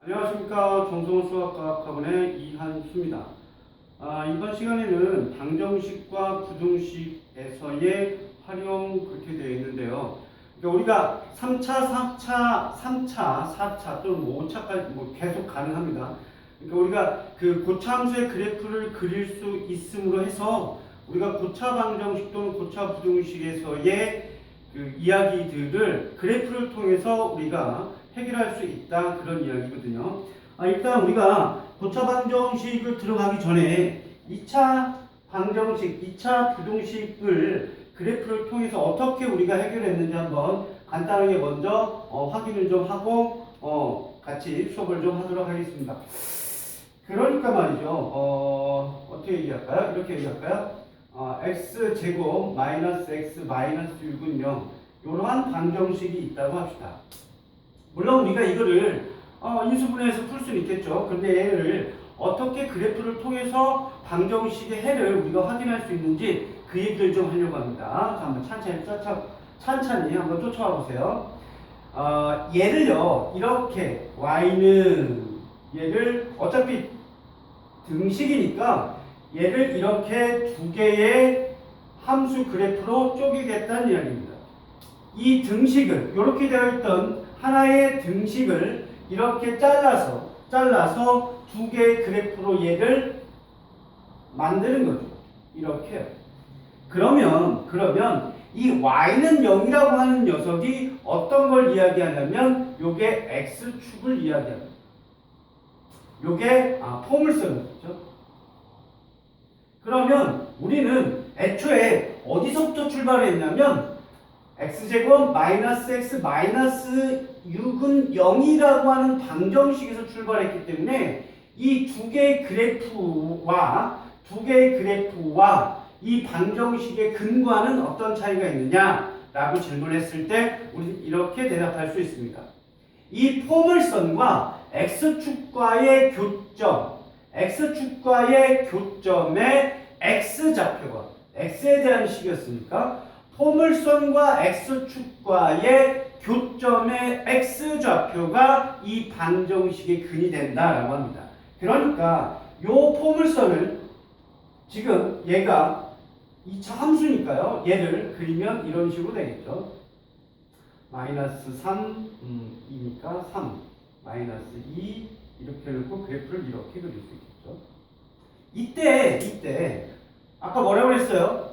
안녕하십니까. 정성호 수학과학학원의 이한수입니다. 이번 시간에는 방정식과 부등식에서의 활용 그렇게 되어 있는데요. 그러니까 우리가 3차, 4차 또는 5차까지 계속 가능합니다. 그러니까 우리가 그 고차함수의 그래프를 그릴 수 있음으로 해서 우리가 고차 방정식 또는 고차 부등식에서의 그 이야기들을 그래프를 통해서 우리가 해결할 수 있다, 그런 이야기거든요. 일단 우리가 고차 방정식을 들어가기 전에 2차 방정식, 2차 부등식을 그래프를 통해서 어떻게 우리가 해결했는지 한번 간단하게 먼저 확인을 좀 하고 같이 수업을 좀 하도록 하겠습니다. 그러니까 말이죠. 어떻게 얘기할까요? 이렇게 얘기할까요? x제곱 마이너스 x 마이너스 6은 0, 이러한 방정식이 있다고 합시다. 물론 우리가 이거를 인수분해해서 풀 수는 있겠죠. 그런데 얘를 어떻게 그래프를 통해서 방정식의 해를 우리가 확인할 수 있는지 그 얘기를 좀 하려고 합니다. 자, 한번 찬찬히 한번 쫓아와 보세요. 얘를요, 이렇게 y는 얘를 어차피 등식이니까 얘를 이렇게 두 개의 함수 그래프로 쪼개겠다는 이야기입니다. 이 등식을, 이렇게 되어 있던 하나의 등식을 이렇게 잘라서 두 개의 그래프로 얘를 만드는 거죠. 이렇게요. 그러면 이 y는 0이라고 하는 녀석이 어떤 걸 이야기하냐면 요게 x축을 이야기합니다. 요게 포물선인 거죠. 그러면 우리는 애초에 어디서부터 출발했냐면 x제곱 마이너스 x 마이너스 6은 0이라고 하는 방정식에서 출발했기 때문에 이 두 개의 그래프와 이 방정식의 근과는 어떤 차이가 있느냐라고 질문했을 때 우리는 이렇게 대답할 수 있습니다. 이 포물선과 x축과의 교점에 x좌표가 x에 대한 식이었으니까 포물선과 x축과의 교점의 x좌표가 이 방정식의 근이 된다라고 합니다. 그러니까 요 포물선을 지금 얘가 2차 함수니까요. 얘를 그리면 이런 식으로 되겠죠. 마이너스 3, 2니까 3, 마이너스 2 이렇게 놓고 그래프를 이렇게 그릴 수 있겠죠. 이때 아까 뭐라고 했어요?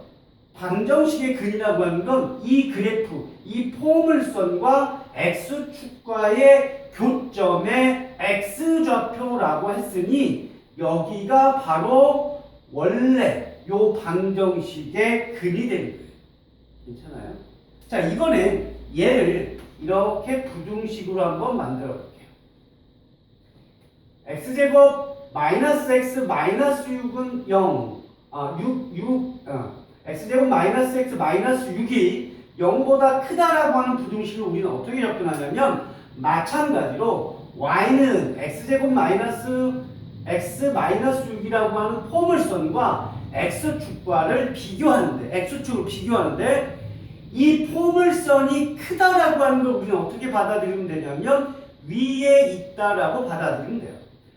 방정식의 근이라고 하는 건 이 그래프, 이 포물선과 x축과의 교점의 x좌표라고 했으니 여기가 바로 원래 요 방정식의 근이 되는 거예요. 괜찮아요? 자, 이번엔 얘를 이렇게 부등식으로 한번 만들어 볼게요. x제곱 마이너스 x 마이너스 6은 0, x제곱 마이너스 x 마이너스 6이 0보다 크다라고 하는 부등식을 우리는 어떻게 접근하냐면 마찬가지로 y는 x제곱 마이너스 x 마이너스 6이라고 하는 포물선과 x축과를 x축을 비교하는데 이 포물선이 크다라고 하는 걸 우리는 어떻게 받아들이면 되냐면 위에 있다라고 받아들이면 돼요.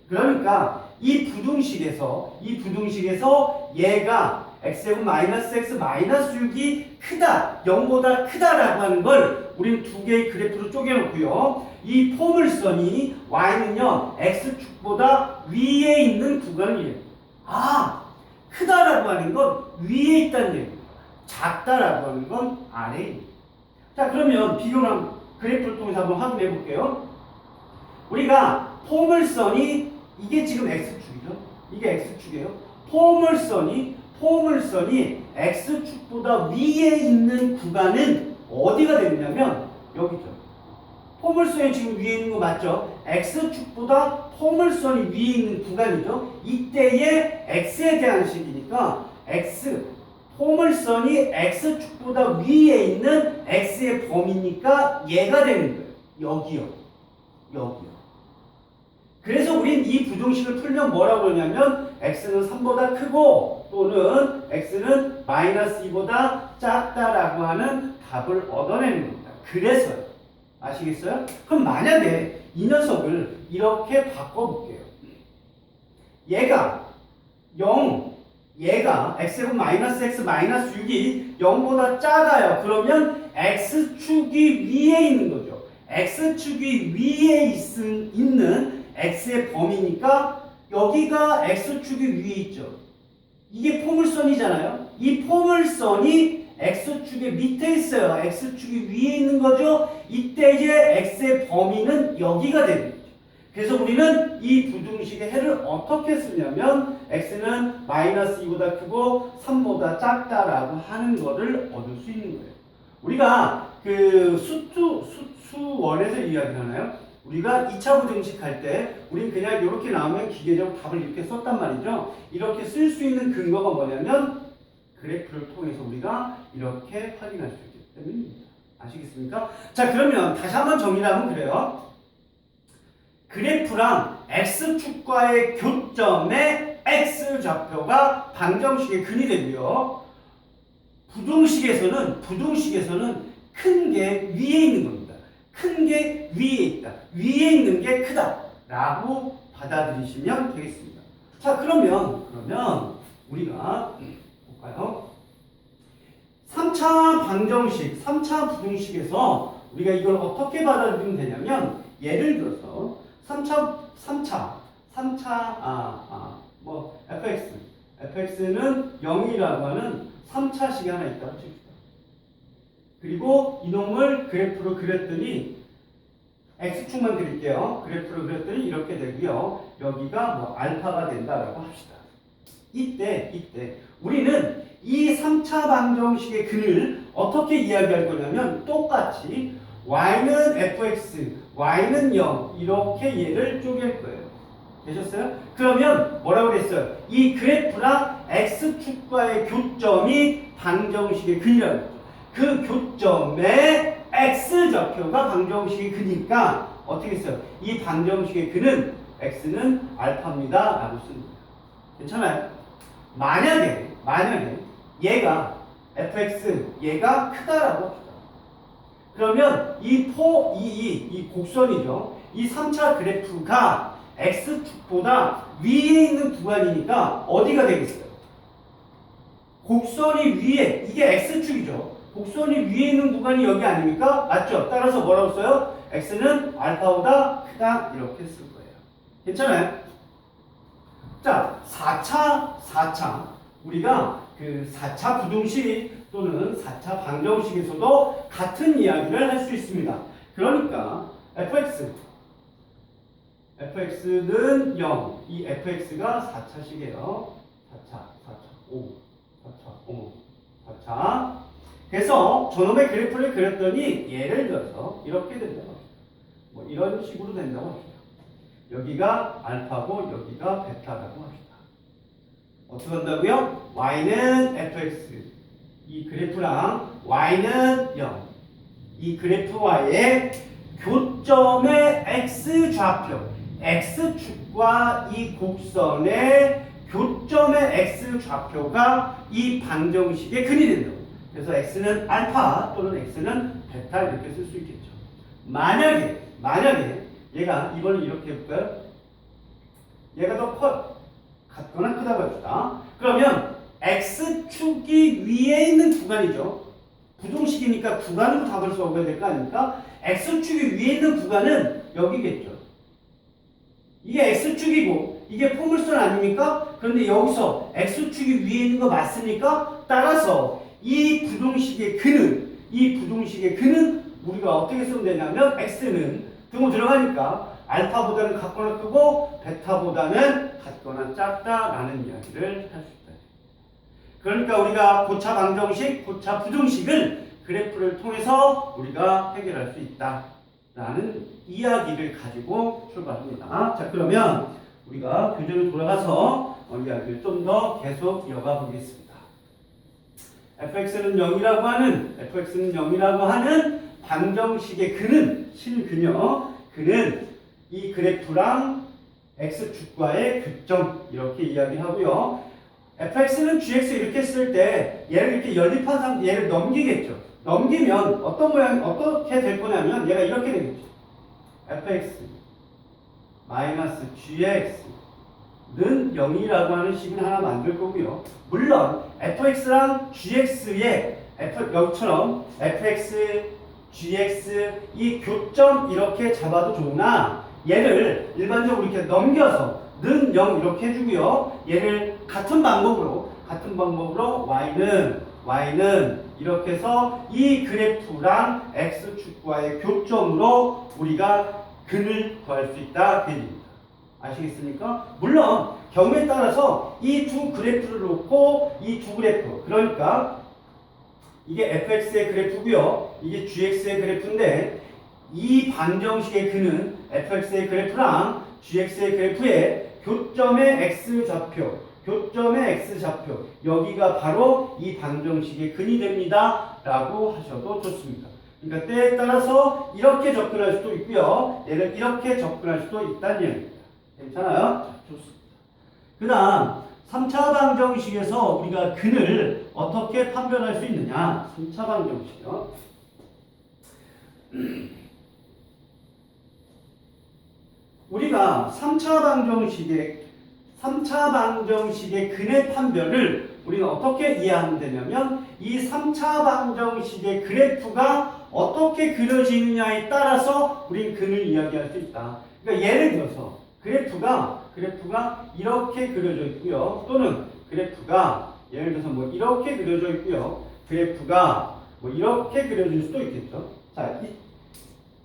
그러니까 이 부등식에서 얘가 x제곱 마이너스 x 마이너스 6이 크다, 0보다 크다라고 하는 걸 우리는 두 개의 그래프로 쪼개놓고요. 이 포물선이 y는요 x축보다 위에 있는 구간을 이해해요. 크다라고 하는 건 위에 있다는 얘기입니다. 작다라고 하는 건 아래에 있습니다. 자, 그러면 비교를 그래프를 통해서 한번 확인해 볼게요. 우리가 포물선이 이게 지금 x축이죠. 이게 x축이에요. 포물선이 x축보다 위에 있는 구간은 어디가 되느냐면 여기죠. 포물선이 지금 위에 있는 거 맞죠? x축보다 포물선이 위에 있는 구간이죠. 이때의 x에 대한 식이니까 포물선이 x축보다 위에 있는 x의 범위니까 얘가 되는 거예요. 여기요. 그래서 우린 이 부등식을 풀면 뭐라고 그러냐면 x는 3보다 크고 또는 x는 마이너스 2보다 작다라고 하는 답을 얻어내는 겁니다. 그래서요. 아시겠어요? 그럼 만약에 이 녀석을 이렇게 바꿔볼게요. 얘가 0, 얘가 x제곱 마이너스 x 마이너스 6이 0보다 작아요. 그러면 x축이 위에 있는 거죠. x축이 위에 있는 x의 범위니까 여기가 x축이 위에 있죠. 이게 포물선이잖아요. 이 포물선이 x축의 밑에 있어요. x축이 위에 있는 거죠. 이때 이제 x의 범위는 여기가 되는 거죠. 그래서 우리는 이 부등식의 해를 어떻게 쓰냐면 x는 마이너스 2보다 크고 3보다 작다라고 하는 거를 얻을 수 있는 거예요. 우리가 그 수원에서 이야기하나요? 우리가 2차 부등식 할 때 우린 그냥 이렇게 나오면 기계적으로 답을 이렇게 썼단 말이죠. 이렇게 쓸 수 있는 근거가 뭐냐면 그래프를 통해서 우리가 이렇게 확인할 수 있기 때문입니다. 아시겠습니까? 자, 그러면 다시 한번 정리를 하면 그래요. 그래프랑 x축과의 교점의 x좌표가 방정식의 근이 되고요. 부등식에서는 큰 게 위에 있는 겁니다. 큰 게 위에 있다. 위에 있는 게 크다. 라고 받아들이시면 되겠습니다. 자, 그러면 우리가 볼까요? 3차 방정식, 3차 부등식에서 우리가 이걸 어떻게 받아들이면 되냐면 예를 들어서 3차 fx는 0이라고 하는 3차식이 하나 있다고 칩시다. 그리고 이놈을 그래프로 그렸더니 x축만 그릴게요. 그래프로 그렸더니 이렇게 되고요. 여기가 뭐 알파가 된다라고 합시다. 이때 우리는 이 3차 방정식의 근을 어떻게 이야기할 거냐면 똑같이 y는 fx, y는 0 이렇게 얘를 쪼갤 거예요. 되셨어요? 그러면 뭐라고 그랬어요? 이 그래프랑 x축과의 교점이 방정식의 근이라고 했죠. 그 교점의 x좌표가 방정식의 근이니까 어떻게 했어요? 이 방정식의 근은 x는 알파입니다 라고 쓰는 거예요. 괜찮아요? 만약에 얘가 fx, 얘가 크다라고 합시다. 그러면 이 곡선이죠. 이 3차 그래프가 x축보다 위에 있는 구간이니까 어디가 되겠어요? 곡선이 위에, 이게 x축이죠. 곡선이 위에 있는 구간이 여기 아닙니까? 맞죠? 따라서 뭐라고 써요? x는 알파보다 크다 이렇게 쓸 거예요. 괜찮아요? 자, 4차 우리가 그 4차 부등식 또는 4차 방정식에서도 같은 이야기를 할 수 있습니다. 그러니까 fx는 0, 이 fx가 4차식이에요. 4차. 그래서 저놈의 그래프를 그렸더니 예를 들어서 이렇게 된다고 합시다. 뭐 이런 식으로 된다고 합시다. 여기가 알파고 여기가 베타라고 합시다. 어떻게 한다고요? y는 fx, 이 그래프랑 y는 0, 이 그래프와의 교점의 x좌표, x축과 이 곡선의 교점의 x좌표가 이 방정식의 근이 된다고. 그래서 x는 알파 또는 x는 베타 이렇게 쓸 수 있겠죠. 만약에 얘가 이번에 이렇게 해볼까요? 얘가 더 커요. 같거나 크다고 합시다. 그러면 x축이 위에 있는 구간이죠. 부등식이니까 구간으로 답을 써야 될 거 아닙니까? x축이 위에 있는 구간은 여기겠죠. 이게 x축이고 이게 포물선 아닙니까? 그런데 여기서 x축이 위에 있는 거 맞습니까? 따라서 이 부등식의 근은 우리가 어떻게 쓰면 되냐면 x는 등호 들어가니까 알파보다는 같거나 크고 베타보다는 같거나 작다라는 이야기를 할 수 있다. 그러니까 우리가 고차 방정식, 고차 부등식을 그래프를 통해서 우리가 해결할 수 있다라는 이야기를 가지고 출발합니다. 자, 그러면 우리가 교재로 돌아가서 이야기를 좀 더 계속 이어가 보겠습니다. fx는 0이라고 하는 방정식의 근은 실근요. 그는 이 그래프랑 x축과의 교점 이렇게 이야기하고요. fx는 gx 이렇게 쓸 때 얘를 이렇게 연립한 상태 얘를 넘기겠죠. 넘기면 어떤 모양 어떻게 될 거냐면 얘가 이렇게 되겠죠. fx 마이너스 gx는 0이라고 하는 식을 하나 만들 거고요. 물론 fx랑 gx의 여기처럼 fx, gx 이 교점 이렇게 잡아도 좋으나 얘를 일반적으로 이렇게 넘겨서 는 0 이렇게 해주고요. 얘를 같은 방법으로 y는 이렇게 해서 이 그래프랑 x축과의 교점으로 우리가 근을 구할 수 있다 그 얘기입니다. 아시겠습니까? 물론 경우에 따라서 이 두 그래프를 놓고 이 두 그래프, 그러니까 이게 fx의 그래프고요, 이게 gx의 그래프인데 이 방정식의 근은 fx의 그래프랑 gx의 그래프의 교점의 x좌표 여기가 바로 이 방정식의 근이 됩니다 라고 하셔도 좋습니다. 그러니까 때에 따라서 이렇게 접근할 수도 있고요, 얘를 이렇게 접근할 수도 있다는 얘기입니다. 괜찮아요? 자, 좋습니다. 그 다음 3차 방정식에서 우리가 근을 어떻게 판별할 수 있느냐. 3차 방정식이요. 우리가 3차 방정식의 근의 판별을 우리가 어떻게 이해하면 되냐면 이 3차 방정식의 그래프가 어떻게 그려지느냐에 따라서 우리는 근을 이야기할 수 있다. 그러니까 예를 들어서 그래프가 이렇게 그려져 있고요. 또는 그래프가 예를 들어서 뭐 이렇게 그려져 있고요. 그래프가 뭐 이렇게 그려질 수도 있겠죠. 자,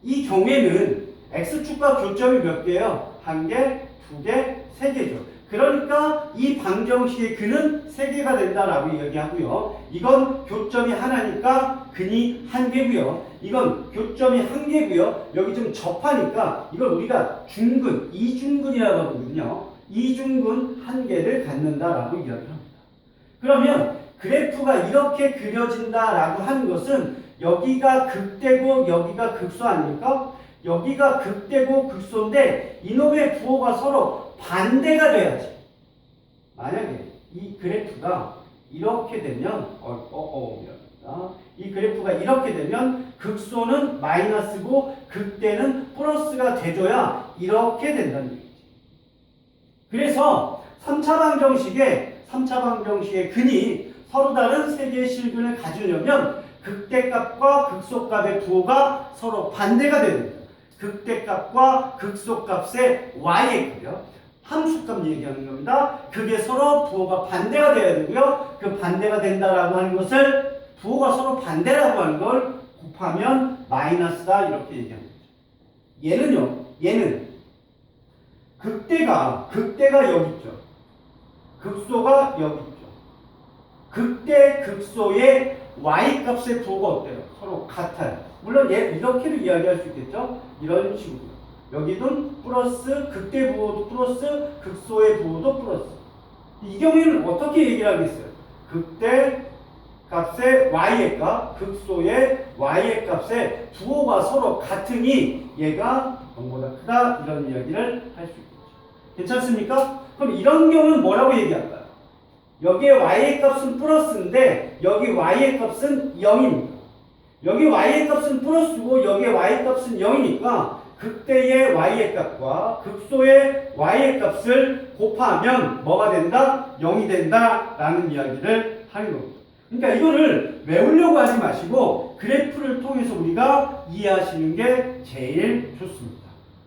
이 경우에는 x축과 교점이 몇 개예요? 1개, 2개, 3개죠. 그러니까 이 방정식의 근은 3개가 된다라고 이야기하고요. 이건 교점이 하나니까 근이 1개고요. 이건 교점이 1개고요. 여기 좀 접하니까 이걸 우리가 중근, 이중근이라고 하거든요. 이중근 1개를 갖는다라고 이야기합니다. 그러면 그래프가 이렇게 그려진다라고 하는 것은 여기가 극대고 여기가 극소 아닙니까? 여기가 극대고 극소인데 이놈의 부호가 서로 반대가 돼야지. 만약에 이 그래프가 이렇게 되면 이 그래프가 이렇게 되면 극소는 마이너스고 극대는 플러스가 돼줘야 이렇게 된다는 얘기지. 그래서 3차 방정식의 근이 서로 다른 세 개의 실근을 가지려면 극대값과 극소값의 부호가 서로 반대가 됩니다. 극대값과 극소값의 y의 값이요. 함수값 얘기하는 겁니다. 그게 서로 부호가 반대가 돼야 되고요. 그 반대가 된다라고 하는 것을 부호가 서로 반대라고 하는 걸 곱하면 마이너스다 이렇게 얘기하는 거죠. 얘는 극대가 여기 있죠. 극소가 여기 있죠. 극대 극소의 y값의 부호가 어때요? 서로 같아요. 물론 얘 이렇게도 이야기할 수 있겠죠. 이런 식으로. 여기는 플러스, 극대 부호도 플러스, 극소의 부호도 플러스. 이 경우에는 어떻게 얘기를 하겠어요? 극대 값의 y의 값, 극소의 y의 값의 부호가 서로 같으니 얘가 0보다 크다 이런 이야기를 할 수 있겠죠. 괜찮습니까? 그럼 이런 경우는 뭐라고 얘기할까요? 여기에 y의 값은 플러스인데 여기 y의 값은 0입니다. 여기 y의 값은 플러스고 여기에 y 값은 0이니까 극대의 y의 값과 극소의 y의 값을 곱하면 뭐가 된다? 0이 된다 라는 이야기를 하는 겁니다. 그러니까 이거를 외우려고 하지 마시고 그래프를 통해서 우리가 이해하시는 게 제일 좋습니다.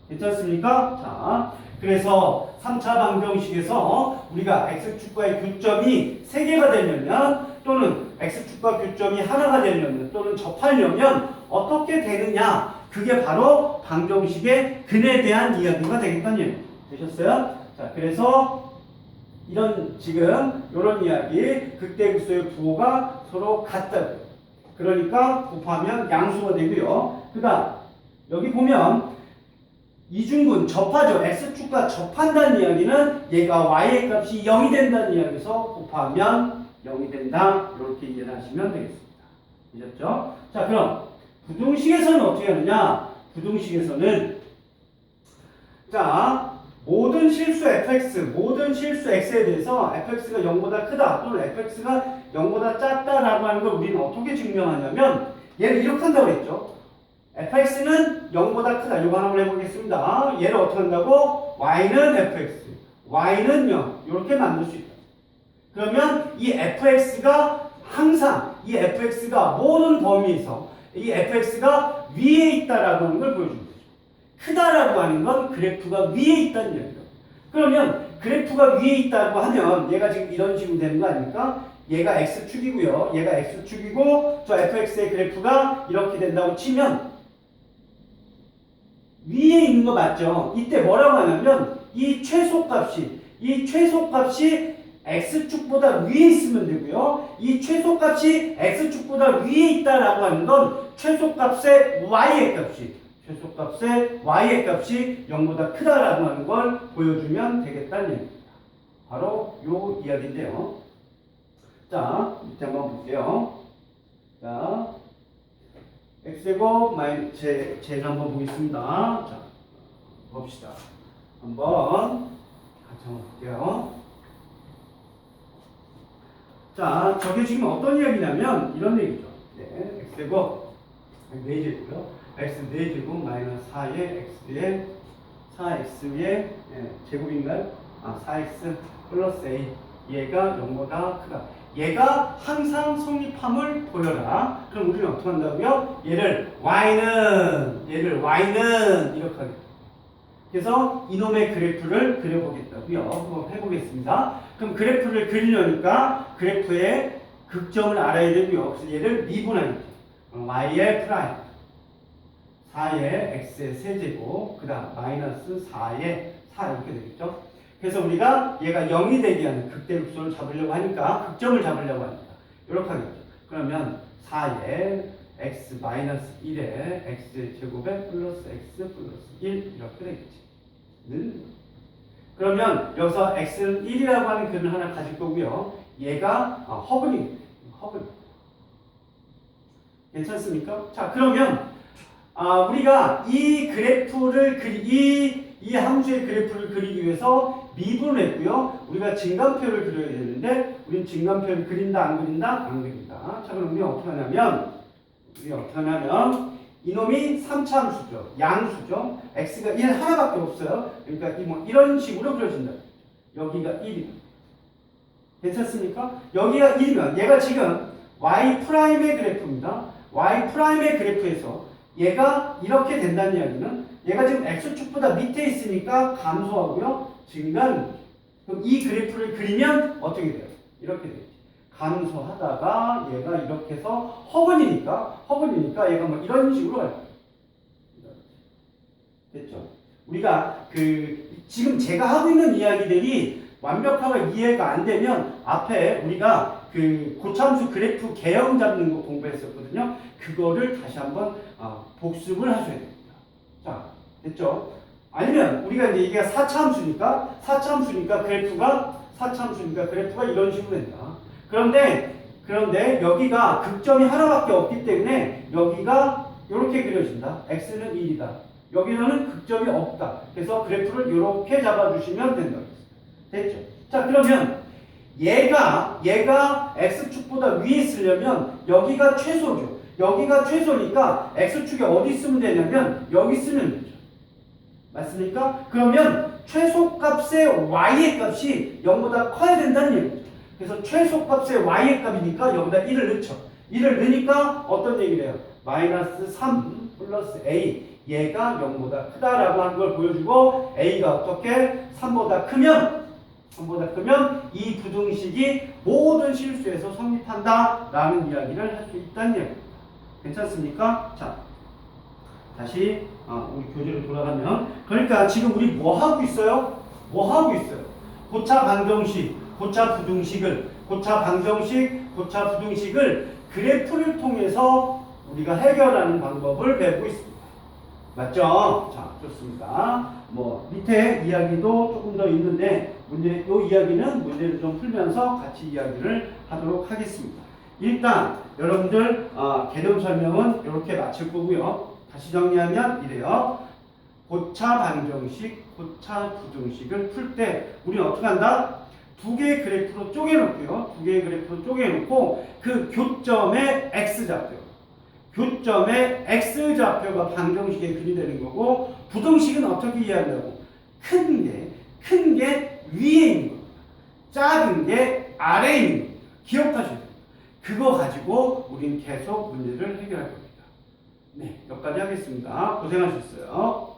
괜찮습니까? 자, 그래서 3차 방정식에서 우리가 x축과의 교점이 3개가 되려면 또는 x축과 교점이 하나가 되려면 또는 접하려면 어떻게 되느냐, 그게 바로 방정식의 근에 대한 이야기가 되겠다는 얘기 되셨어요? 자, 그래서 이런 이야기 극대 극소의 부호가 서로 같다고. 그러니까 곱하면 양수가 되고요. 그다음 여기 보면 이중근 접하죠. x축과 접한다는 이야기는 얘가 y의 값이 0이 된다는 이야기에서 곱하면 0이 된다. 이렇게 이해를 하시면 되겠습니다. 되셨죠? 자, 그럼 부등식에서는 어떻게 하느냐? 부등식에서는 자, 모든 실수 fx, 모든 실수 x에 대해서 fx가 0보다 크다 또는 fx가 0보다 작다라고 하는 걸 우리는 어떻게 증명하냐면 얘를 이렇게 한다고 했죠. fx는 0보다 크다. 이거 하나 해보겠습니다. 얘를 어떻게 한다고? y는 fx, y는 0. 이렇게 만들 수 있다. 그러면 이 fx가 항상 이 fx가 모든 범위에서 이 fx가 위에 있다라고 하는 걸 보여주는 거죠. 크다라고 하는 건 그래프가 위에 있다는 얘기예요. 그러면 그래프가 위에 있다고 하면 얘가 지금 이런 식으로 되는 거 아닙니까? 얘가 x축이고요. 얘가 x축이고 저 fx의 그래프가 이렇게 된다고 치면 위에 있는 거 맞죠? 이때 뭐라고 하냐면 이 최소값이 x축보다 위에 있으면 되고요. 이 최소값이 x축보다 위에 있다라고 하는 건 최소값의 y의 값이 0보다 크다라고 하는 걸 보여주면 되겠다는 얘기입니다. 바로 요 이야기인데요. 자, 밑에 한번 볼게요. 자, x제곱 제를 한번 보겠습니다. 자, 봅시다. 한번 같이 한번 볼게요. 자, 저게 지금 어떤 이야기냐면 이런 얘기죠. 네, x제곱 4제고요. x 4제곱 마이너스 4의 x의 4x의 제곱인가요? 4x 플러스 a. 얘가 0보다 크다. 얘가 항상 성립함을 보여라. 그럼 우리는 어떻게 한다고요? 얘를 y는 이렇게 하겠다. 그래서 이놈의 그래프를 그려보겠다고요. 한번 해보겠습니다. 그럼 그래프를 그리려니까 그래프의 극점을 알아야 되고요. 그래서 얘를 미분하겠죠. y의 프라임 4의 x의 세제곱 그 다음 마이너스 4의 4 이렇게 되겠죠. 그래서 우리가 얘가 0이 되게 하는 극대극소를 잡으려고 하니까 극점을 잡으려고 하니까 이렇게 하겠죠. 그러면 4의 x 마이너스 1의 x 제곱에 플러스 x 플러스 1 이렇게 되겠지. 그러면 여기서 x는 1이라고 하는 근을 하나 가질 거고요. 얘가 허근이 괜찮습니까? 자, 그러면 우리가 이 그래프를 이 함수의 그래프를 그리기 위해서 미분을 했고요. 우리가 증간표를 그려야 되는데 우리는 증간표를 그린다 안 그린다? 안 그린다. 자, 그럼 우리 어떻게 하냐면 이놈이 3차 함수죠. 양수죠. x가 1 하나밖에 없어요. 그러니까 이런 식으로 그려진다. 여기가 1이다. 괜찮습니까? 여기가 1이면 얘가 지금 y' 그래프입니다. y' 그래프에서 얘가 이렇게 된다는 이야기는 얘가 지금 x축보다 밑에 있으니까 감소하고요. 증가는 그럼 이 그래프를 그리면 어떻게 돼요? 이렇게 돼요. 감소하다가 얘가 이렇게 해서 허근이니까 얘가 이런 식으로 갈 거예요. 됐죠? 우리가 지금 제가 하고 있는 이야기들이 완벽하게 이해가 안 되면 앞에 우리가 고참수 그래프 개형 잡는 거 공부했었거든요. 그거를 다시 한번 복습을 하셔야 됩니다. 자, 됐죠? 아니면 우리가 이제 이게 4차 함수니까 그래프가 이런 식으로 된다. 그런데 여기가 극점이 하나밖에 없기 때문에 여기가 이렇게 그려진다. x는 1이다. 여기는 극점이 없다. 그래서 그래프를 이렇게 잡아주시면 된다. 됐죠? 자, 그러면 얘가 x축보다 위에 있으려면 여기가 최소죠. 여기가 최소니까 x축이 어디 쓰면 되냐면 여기 쓰면 되죠. 맞습니까? 그러면 최소값의 y의 값이 0보다 커야 된다는 얘기죠. 그래서 최소값의 y의 값이니까 여기다 1을 넣죠. 1을 넣으니까 어떤 얘기를 해요? 마이너스 3 플러스 a. 얘가 0보다 크다라고 하는 걸 보여주고 a가 어떻게 3보다 크면 이 부등식이 모든 실수에서 성립한다라는 이야기를 할 수 있다는 얘기입니다. 괜찮습니까? 자, 다시 우리 교재로 돌아가면 그러니까 지금 우리 뭐 하고 있어요? 고차 방정식, 고차 부등식을 그래프를 통해서 우리가 해결하는 방법을 배우고 있습니다. 맞죠? 자, 좋습니다. 밑에 이야기도 조금 더 있는데 이 이야기는 문제를 좀 풀면서 같이 이야기를 하도록 하겠습니다. 일단 여러분들 개념 설명은 이렇게 마칠 거고요. 다시 정리하면 이래요. 고차 방정식, 고차 부등식을 풀 때 우리는 어떻게 한다? 두 개의 그래프로 쪼개놓고요. 그 교점에 x 잡고요. 교점의 x좌표가 방정식의 근이 되는 거고, 부등식은 어떻게 이해한다고? 큰 게 위에 있는 겁니다. 작은 게 아래에 있는 겁니다. 기억하셔야 됩니다. 그거 가지고 우린 계속 문제를 해결할 겁니다. 네, 여기까지 하겠습니다. 고생하셨어요.